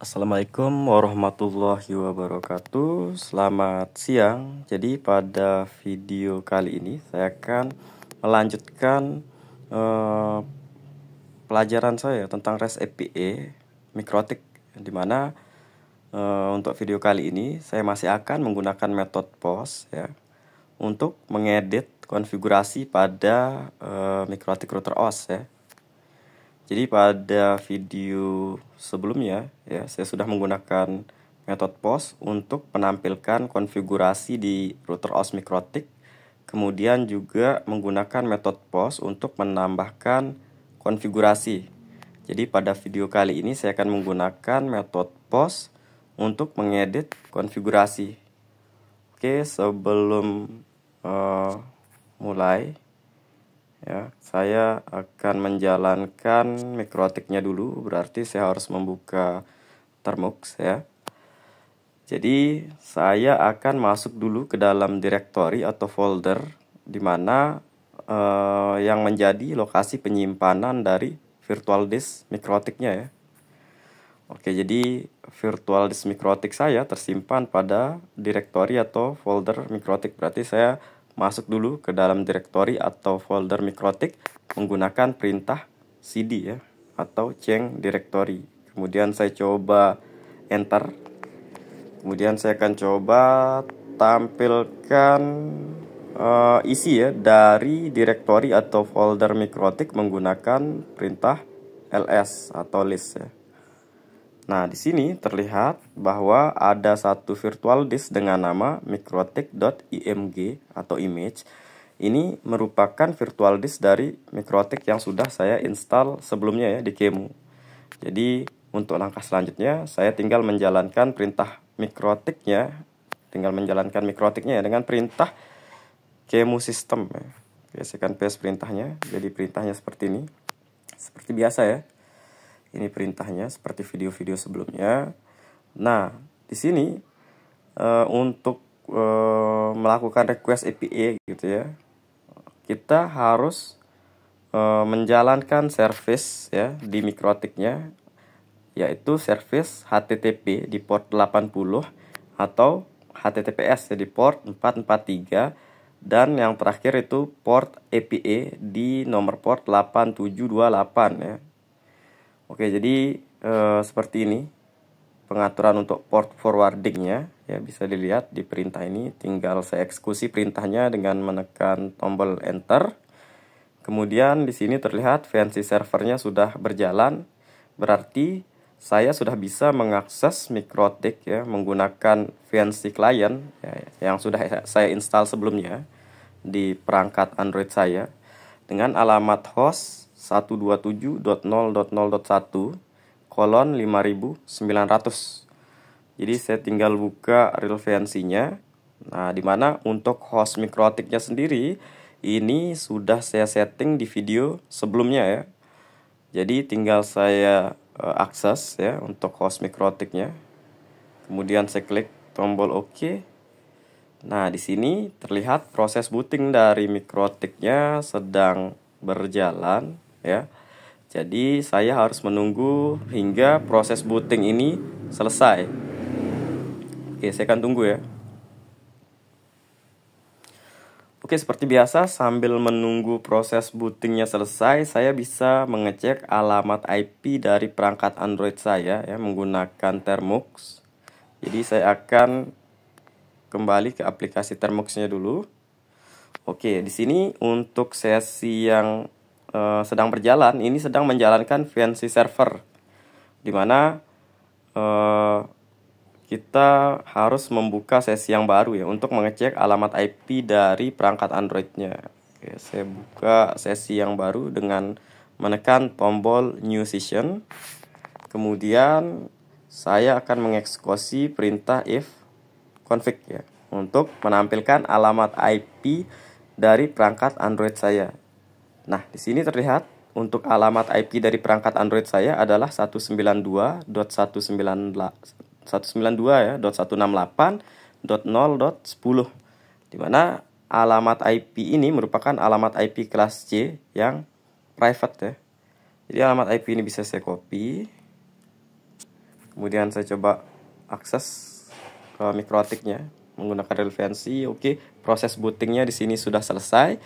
Assalamualaikum warahmatullahi wabarakatuh. Selamat siang. Jadi pada video kali ini saya akan melanjutkan pelajaran saya tentang REST API mikrotik, dimana untuk video kali ini saya masih akan menggunakan metode POS ya untuk mengedit konfigurasi pada mikrotik router OS ya. Jadi pada video sebelumnya ya saya sudah menggunakan metode POS untuk menampilkan konfigurasi di router OS mikrotik. Kemudian juga menggunakan metode POS untuk menambahkan konfigurasi. Jadi pada video kali ini saya akan menggunakan metode POS untuk mengedit konfigurasi. Oke, sebelum mulai ya, saya akan menjalankan mikrotiknya dulu, berarti saya harus membuka Termux ya. Jadi saya akan masuk dulu ke dalam directory atau folder di mana yang menjadi lokasi penyimpanan dari virtual disk mikrotiknya ya. Oke, jadi virtual disk mikrotik saya tersimpan pada directory atau folder mikrotik, berarti saya masuk dulu ke dalam directory atau folder mikrotik menggunakan perintah cd ya atau change directory. Kemudian saya coba enter. Kemudian saya akan coba tampilkan isi ya dari directory atau folder mikrotik menggunakan perintah ls atau list ya. Nah, di sini terlihat bahwa ada satu virtual disk dengan nama mikrotik.img atau image. Ini merupakan virtual disk dari mikrotik yang sudah saya install sebelumnya ya di QEMU. Jadi, untuk langkah selanjutnya saya tinggal menjalankan perintah mikrotiknya, ya dengan perintah QEMU system ya. Oke, saya akan paste perintahnya. Jadi perintahnya seperti ini. Seperti biasa ya. Ini perintahnya seperti video-video sebelumnya. Nah, di sini untuk melakukan request API gitu ya, kita harus menjalankan service ya di mikrotiknya, yaitu service HTTP di port 80 atau HTTPS ya di port 443, dan yang terakhir itu port API di nomor port 8728 ya. Oke, jadi seperti ini pengaturan untuk port forwardingnya ya, bisa dilihat di perintah ini. Tinggal saya eksekusi perintahnya dengan menekan tombol enter. Kemudian di sini terlihat VNC servernya sudah berjalan, berarti saya sudah bisa mengakses mikrotik ya menggunakan VNC client ya, yang sudah saya install sebelumnya di perangkat Android saya dengan alamat host 127.0.0.1/5900. Jadi saya tinggal buka real VNC-nya. Nah, dimana untuk host mikrotiknya sendiri ini sudah saya setting di video sebelumnya ya. Jadi tinggal saya akses ya untuk host mikrotiknya. Kemudian saya klik tombol OK. Nah, di sini terlihat proses booting dari mikrotiknya sedang berjalan ya. Jadi saya harus menunggu hingga proses booting ini selesai. Oke, saya akan tunggu ya. Oke, seperti biasa sambil menunggu proses bootingnya selesai, saya bisa mengecek alamat IP dari perangkat Android saya ya menggunakan Termux. Jadi saya akan kembali ke aplikasi Termux-nya dulu. Oke, di sini untuk sesi yang sedang berjalan, ini sedang menjalankan VNC server, dimana kita harus membuka sesi yang baru ya untuk mengecek alamat IP dari perangkat Android-nya. Oke, saya buka sesi yang baru dengan menekan tombol New Session. Kemudian saya akan mengeksekusi perintah if config ya untuk menampilkan alamat IP dari perangkat Android saya. Nah, di sini terlihat untuk alamat IP dari perangkat Android saya adalah 192.168 ya, .168.0.10, di mana alamat IP ini merupakan alamat IP kelas C yang private ya. Jadi alamat IP ini bisa saya copy. Kemudian saya coba akses ke mikrotiknya menggunakan relevansi. Oke, proses bootingnya di sini sudah selesai.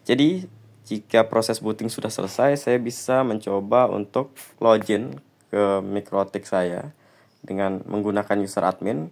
Jadi jika proses booting sudah selesai, saya bisa mencoba untuk login ke mikrotik saya dengan menggunakan user admin,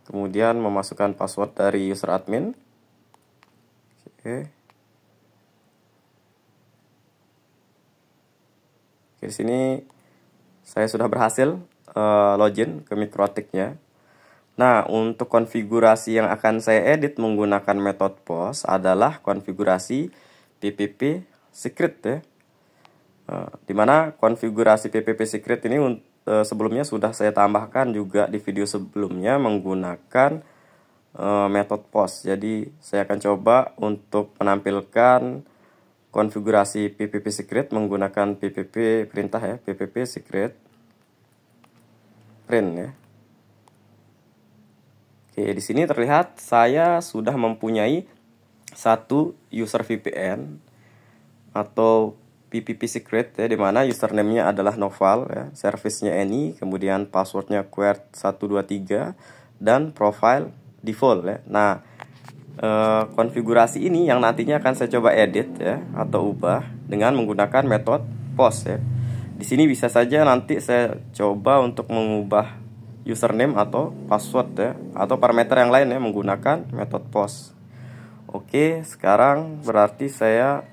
kemudian memasukkan password dari user admin. Oke, di sini saya sudah berhasil login ke mikrotiknya. Nah, untuk konfigurasi yang akan saya edit menggunakan metode post adalah konfigurasi PPP secret ya. Dimana konfigurasi PPP secret ini sebelumnya sudah saya tambahkan juga di video sebelumnya menggunakan metode post. Jadi saya akan coba untuk menampilkan konfigurasi PPP secret menggunakan PPP perintah ya, PPP secret print ya. Oke, di sini terlihat saya sudah mempunyai satu user VPN atau PPP secret ya, dimana username-nya adalah Noval ya, service-nya any, kemudian passwordnya quert123 dan profile default ya. Nah, konfigurasi ini yang nantinya akan saya coba edit ya atau ubah dengan menggunakan metode post ya. Di sini bisa saja nanti saya coba untuk mengubah username atau password ya atau parameter yang lain ya menggunakan metode post. Oke, sekarang berarti saya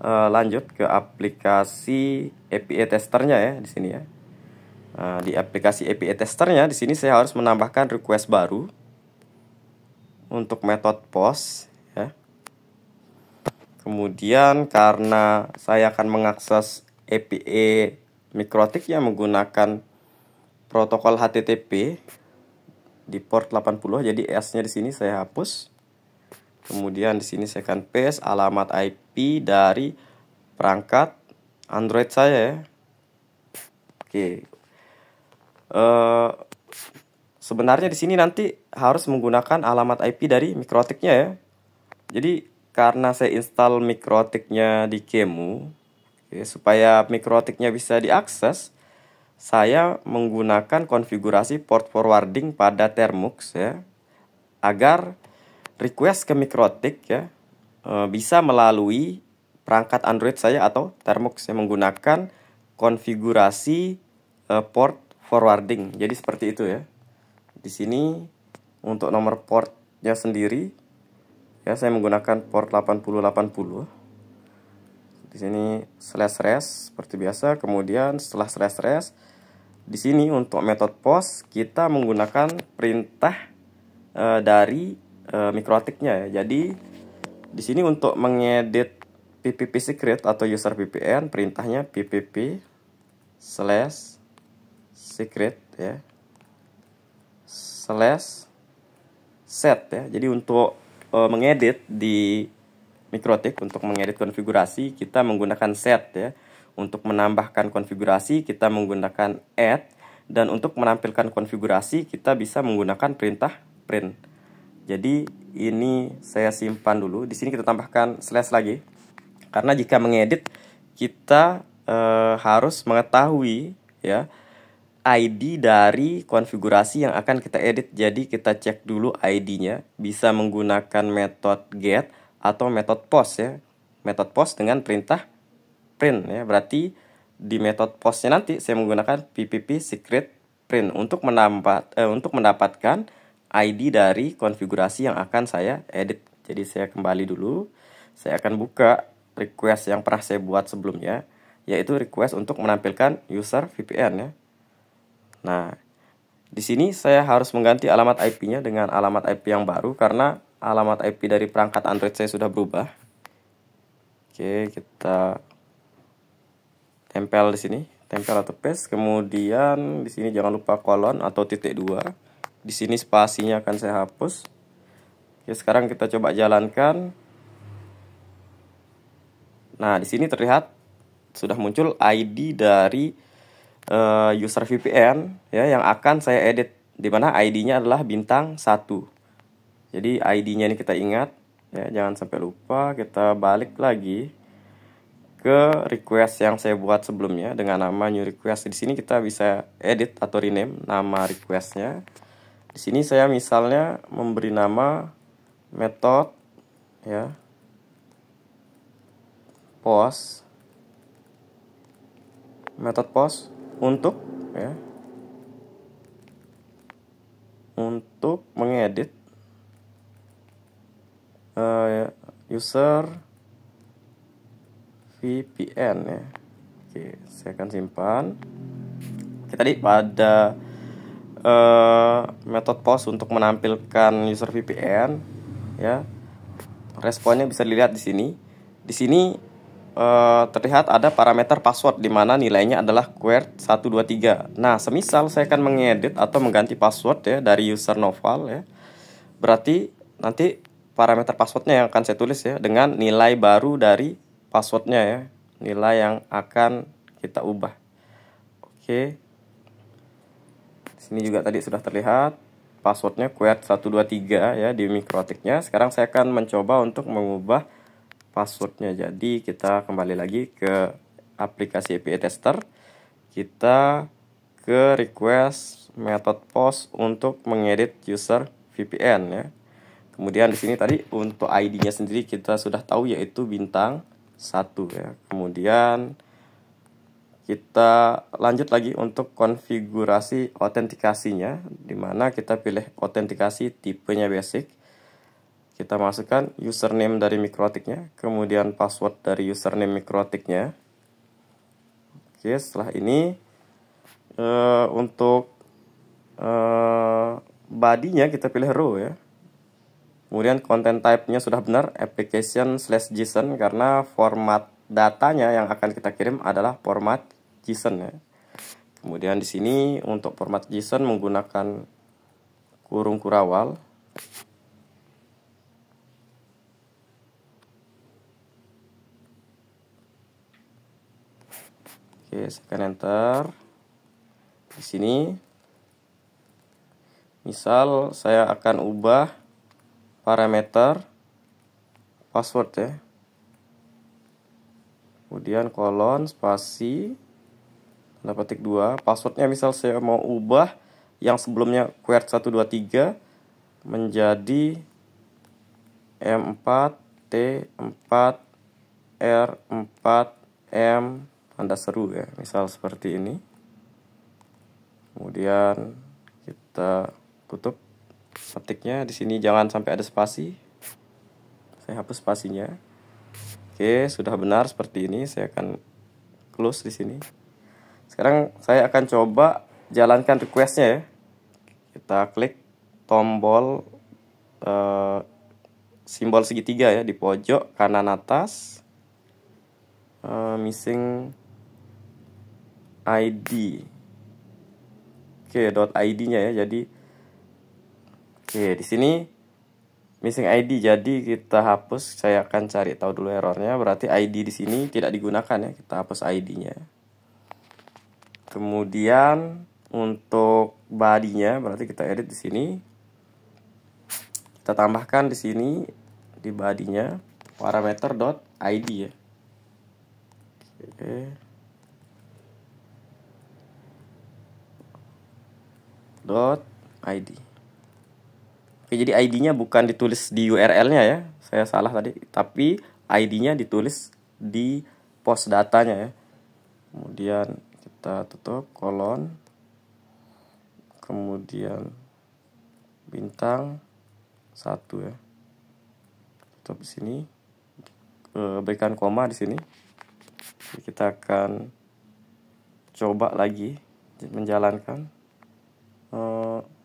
lanjut ke aplikasi API testernya ya di sini ya. Di aplikasi API testernya di sini saya harus menambahkan request baru untuk metode post ya. Kemudian karena saya akan mengakses API mikrotik yang menggunakan protokol HTTP di port 80, jadi S-nya di sini saya hapus. Kemudian di sini saya akan paste alamat IP dari perangkat Android saya ya. Oke. Sebenarnya di sini nanti harus menggunakan alamat IP dari mikrotiknya ya. Jadi karena saya install mikrotiknya di Qemu, supaya mikrotiknya bisa diakses, saya menggunakan konfigurasi port forwarding pada Termux ya, agar request ke mikrotik ya bisa melalui perangkat Android saya atau Termux yang menggunakan konfigurasi port forwarding. Jadi seperti itu ya. Di sini untuk nomor portnya sendiri ya saya menggunakan port 8080. Di sini /res seperti biasa. Kemudian setelah /res di sini untuk metode post kita menggunakan perintah dari mikrotiknya ya. Jadi di sini untuk mengedit PPP secret atau user VPN perintahnya PPP/secret ya /set ya. Jadi untuk mengedit di mikrotik, untuk mengedit konfigurasi kita menggunakan set ya. Untuk menambahkan konfigurasi kita menggunakan add, dan untuk menampilkan konfigurasi kita bisa menggunakan perintah print. Jadi ini saya simpan dulu. Di sini kita tambahkan slash lagi. Karena jika mengedit kita harus mengetahui ya ID dari konfigurasi yang akan kita edit. Jadi kita cek dulu ID-nya, bisa menggunakan metode get atau metode post ya. Metode post dengan perintah print ya. Berarti di metode postnya nanti saya menggunakan PPP secret print untuk mendapatkan ID dari konfigurasi yang akan saya edit. Jadi saya kembali dulu. Saya akan buka request yang pernah saya buat sebelumnya, yaitu request untuk menampilkan user VPN ya. Nah, di sini saya harus mengganti alamat IP-nya dengan alamat IP yang baru karena alamat IP dari perangkat Android saya sudah berubah. Oke, kita tempel di sini, tempel atau paste. Kemudian di sini jangan lupa kolon atau titik 2. Di sini spasinya akan saya hapus. Oke, sekarang kita coba jalankan. Nah, di sini terlihat sudah muncul ID dari user VPN ya yang akan saya edit, di mana ID-nya adalah bintang 1. Jadi ID-nya ini kita ingat ya, jangan sampai lupa. Kita balik lagi ke request yang saya buat sebelumnya dengan nama new request. Di sini kita bisa edit atau rename nama requestnya. Di sini saya misalnya memberi nama method ya post, method post untuk ya untuk mengedit user VPN ya. Oke, saya akan simpan. Oke, tadi pada method post untuk menampilkan user VPN ya. Responnya bisa dilihat di sini. Di sini terlihat ada parameter password di mana nilainya adalah query 123. Nah, semisal saya akan mengedit atau mengganti password ya dari user Noval ya. Berarti nanti parameter passwordnya yang akan saya tulis ya dengan nilai baru dari passwordnya ya, nilai yang akan kita ubah. Oke. Sini juga tadi sudah terlihat passwordnya query 123 ya di mikrotiknya. Sekarang saya akan mencoba untuk mengubah passwordnya. Jadi kita kembali lagi ke aplikasi API Tester. Kita ke request method post untuk mengedit user VPN ya. Kemudian di sini tadi untuk ID-nya sendiri kita sudah tahu yaitu bintang 1 ya. Kemudian kita lanjut lagi untuk konfigurasi autentikasinya, di mana kita pilih autentikasi tipenya basic. Kita masukkan username dari mikrotiknya, kemudian password dari username mikrotiknya. Oke, setelah ini untuk body-nya kita pilih row ya. Kemudian content type-nya sudah benar, application/json, karena format datanya yang akan kita kirim adalah format JSON ya. Kemudian di sini untuk format JSON menggunakan kurung kurawal. Oke, saya akan enter. Di sini misal saya akan ubah parameter password ya. Kemudian kolon spasi tanda petik 2. Passwordnya misal saya mau ubah yang sebelumnya query 123 menjadi M4T4R4M tanda seru ya. Misal seperti ini. Kemudian kita tutup ketiknya. Di sini jangan sampai ada spasi. Saya hapus spasinya. Oke, sudah benar seperti ini. Saya akan close di sini. Sekarang saya akan coba jalankan requestnya ya. Kita klik tombol simbol segitiga ya di pojok kanan atas. Missing ID. Oke, .id-nya ya. Jadi oke, di sini missing ID, jadi kita hapus. Saya akan cari tahu dulu errornya. Berarti ID di sini tidak digunakan ya. Kita hapus ID-nya. Kemudian untuk body-nya berarti kita edit di sini. Kita tambahkan di sini di body-nya parameter.id ya. Oke. .id. Oke, jadi ID-nya bukan ditulis di URL-nya ya. Saya salah tadi, tapi ID-nya ditulis di post datanya ya. Kemudian kita tutup kolon. Kemudian bintang 1 ya. Tutup di sini. Berikan koma di sini. Kita akan coba lagi menjalankan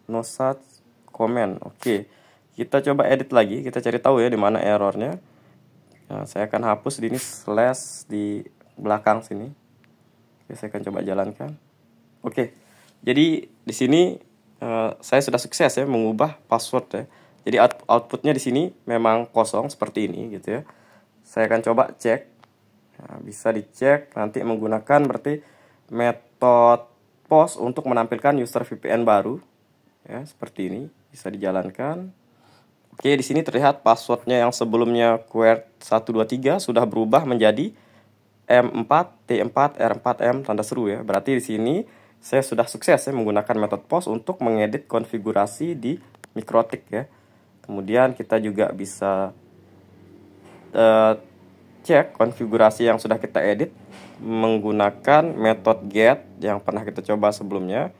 no such comment. Oke, kita coba edit lagi. Kita cari tahu ya di mana errornya. Nah, saya akan hapus di ini slash di belakang sini. Oke, saya akan coba jalankan. Oke, jadi di sini saya sudah sukses ya mengubah password ya. Jadi outputnya di sini memang kosong seperti ini gitu ya. Saya akan coba cek. Nah, bisa dicek nanti menggunakan berarti metode post untuk menampilkan user VPN baru ya, seperti ini bisa dijalankan. Oke, di sini terlihat passwordnya yang sebelumnya query 123 sudah berubah menjadi M4, T4, R4M tanda seru ya. Berarti di sini saya sudah sukses ya menggunakan metode POS untuk mengedit konfigurasi di Mikrotik ya. Kemudian kita juga bisa cek konfigurasi yang sudah kita edit menggunakan metode get yang pernah kita coba sebelumnya.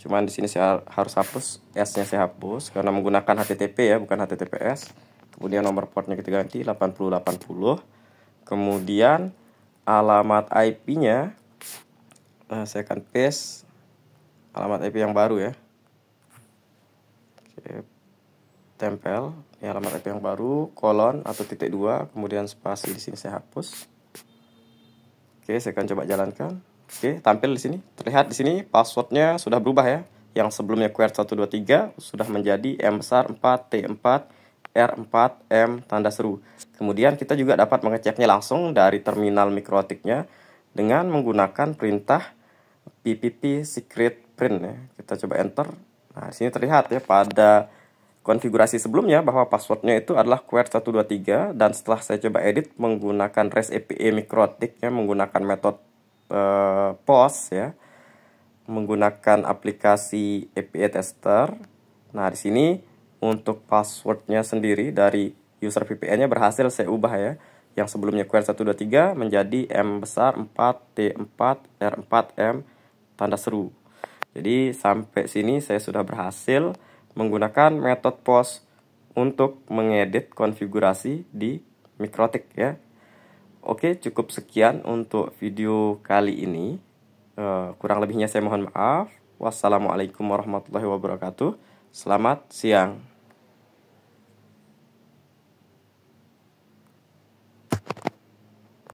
Cuman di sini saya harus hapus S-nya, saya hapus karena menggunakan HTTP ya, bukan HTTPS. Kemudian nomor portnya kita ganti 8080. Kemudian alamat IP-nya saya akan paste alamat IP yang baru ya. Oke, tempel ya alamat IP yang baru, kolon atau titik 2, kemudian spasi di sini saya hapus. Oke, saya akan coba jalankan. Oke, tampil di sini. Terlihat di sini passwordnya sudah berubah ya. Yang sebelumnya QWERTY123 sudah menjadi M besar 4 T4 R4 M tanda seru. Kemudian kita juga dapat mengeceknya langsung dari terminal Mikrotiknya dengan menggunakan perintah ppp secret print ya. Kita coba enter. Nah, di sini terlihat ya pada konfigurasi sebelumnya bahwa passwordnya itu adalah QWERTY123, dan setelah saya coba edit menggunakan REST API Mikrotik ya, menggunakan metode POS ya, menggunakan aplikasi API tester. Nah, di sini untuk passwordnya sendiri dari user VPN-nya berhasil saya ubah ya. Yang sebelumnya QWERTY123 menjadi M besar 4 T4 R4 M tanda seru. Jadi sampai sini saya sudah berhasil menggunakan metode POS untuk mengedit konfigurasi di Mikrotik ya. Oke, cukup sekian untuk video kali ini. Kurang lebihnya saya mohon maaf. Wassalamualaikum warahmatullahi wabarakatuh. Selamat siang.